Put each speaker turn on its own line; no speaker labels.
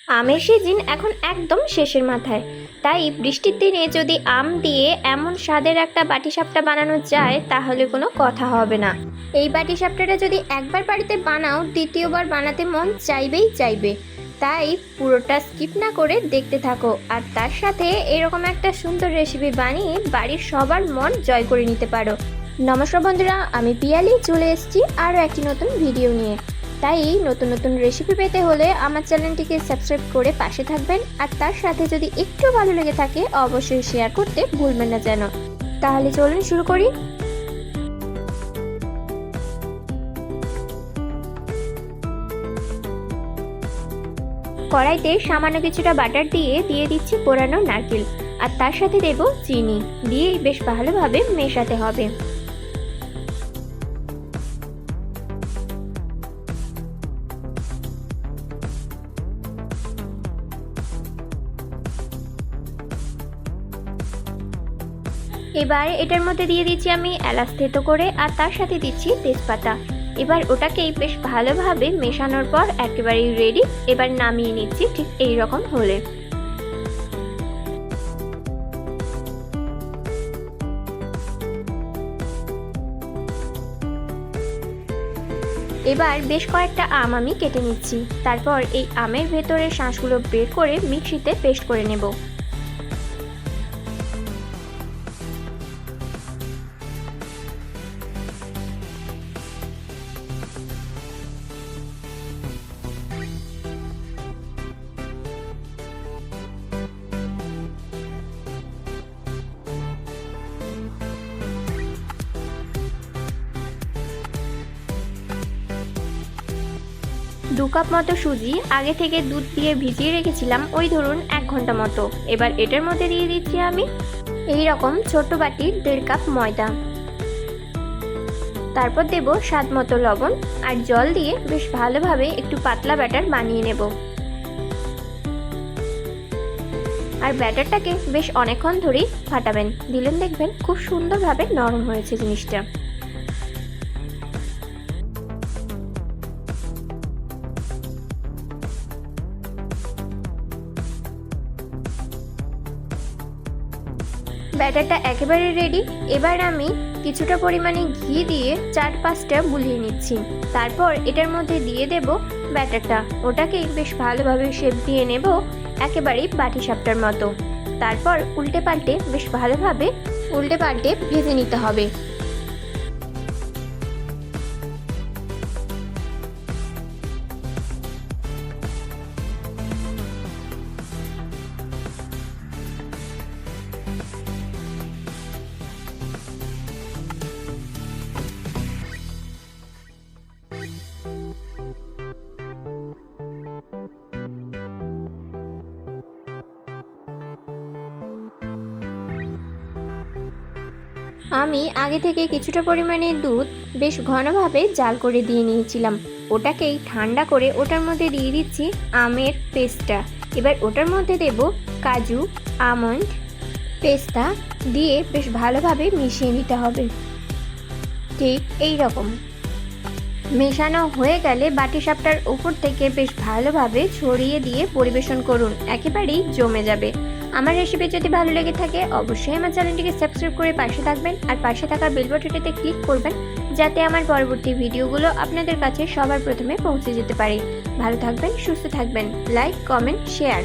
আমের সিজন এখন একদম শেষের মাথায়, তাই বৃষ্টির দিনে যদি আম দিয়ে এমন স্বাদের একটা বাটিসাপটা বানানো যায় তাহলে কোনো কথা হবে না। এই বাটিসাপটাটা যদি একবার বাড়িতে বানাও দ্বিতীয়বার বানাতে মন চাইবেই চাইবে। তাই পুরোটা স্কিপ না করে দেখতে থাকো, আর তার সাথে এরকম একটা সুন্দর রেসিপি বানিয়ে বাড়ির সবার মন জয় করে নিতে পারো। নমস্কার বন্ধুরা, আমি পিয়ালি চলে এসেছি আরও একটি নতুন ভিডিও নিয়ে। তাই নতুন নতুন রেসিপি পেতে হলে আমার চ্যানেলটিকে সাবস্ক্রাইব করে পাশে থাকবেন, আর তার সাথে যদি একটু ভালো লেগে থাকে অবশ্যই শেয়ার করতে ভুলবেন না যেন। তাহলে চলুন শুরু করি। কড়াইতে সামান্য কিছুটা বাটার দিয়ে দিচ্ছি পোড়ানো নারকেল, আর তার সাথে দেব চিনি দিয়ে বেশ ভালোভাবে মেশাতে হবে। এবার এটার মধ্যে দিয়ে দিচ্ছি আমি এলাচ থেতো করে, আর তার সাথে দিচ্ছি তেজপাতা। এবার ওটাকেই বেশ ভালোভাবে মেশানোর পর একেবারেই রেডি। এবার নামিয়ে নিচ্ছি ঠিক এই রকম হলে। এবার বেশ কয়েকটা আম আমি কেটে নিচ্ছি, তারপর এই আমের ভেতরের শাঁসগুলো বের করে মিক্সিতে পেস্ট করে নেব। দু কাপ মতো সুজি আগে থেকে দুধ দিয়ে ভিজিয়ে রেখেছিলাম, ওই ধরুন 1 ঘন্টা মতো। এবার এটার মধ্যে দিয়ে দিচ্ছি আমি এই রকম ছোট বাটির 1.5 কাপ ময়দা। তারপর দেব স্বাদ মতো লবণ আর জল দিয়ে বেশ ভালোভাবে একটু পাতলা ব্যাটার বানিয়ে নেব। আর ব্যাটারটাকে বেশ অনেকক্ষণ ধরেই ফাটাবেন, দিলেন দেখবেন খুব সুন্দরভাবে নরম হয়েছে জিনিসটা। ব্যাটারটা একেবারে রেডি। এবার আমি কিছুটা পরিমাণে ঘি দিয়ে 4-5টা বুলিয়ে নিচ্ছি। তারপর এটার মধ্যে দিয়ে দেব ব্যাটারটা, ওটাকে বেশ ভালোভাবে শেপ দিয়ে নেব একেবারেই বাটিসাপটার মতো। তারপর উল্টে পাল্টে বেশ ভালোভাবে ভেজে নিতে হবে। আমি আগে থেকে কিছুটা পরিমাণে দুধ বেশ ঘনভাবে জাল করে দিয়ে নিয়েছিলাম। ওটাকেই ঠান্ডা করে ওটার মধ্যে দিয়ে দিচ্ছি আমের পেস্টটা। এবার ওটার মধ্যে দেব কাজু, আমন্ড, পেস্তা দিয়ে বেশ ভালোভাবে মিশিয়ে নিতে হবে। ঠিক এই রকম মেশানো হয়ে গেলে বাটিসাপটার উপর থেকে বেশ ভালোভাবে ছড়িয়ে দিয়ে পরিবেশন করুন, একেবারেই জমে যাবে। আমার রেসিপি যদি ভালো লেগে থাকে অবশ্যই আমার চ্যানেলটিকে সাবস্ক্রাইব করে পাশে থাকবেন, আর পাশে থাকা বেল বাটনটিতে ক্লিক করবেন যাতে আমার পরবর্তী ভিডিওগুলো আপনাদের কাছে সবার প্রথমে পৌঁছে যেতে পারে। ভালো থাকবেন, সুস্থ থাকবেন, লাইক, কমেন্ট, শেয়ার।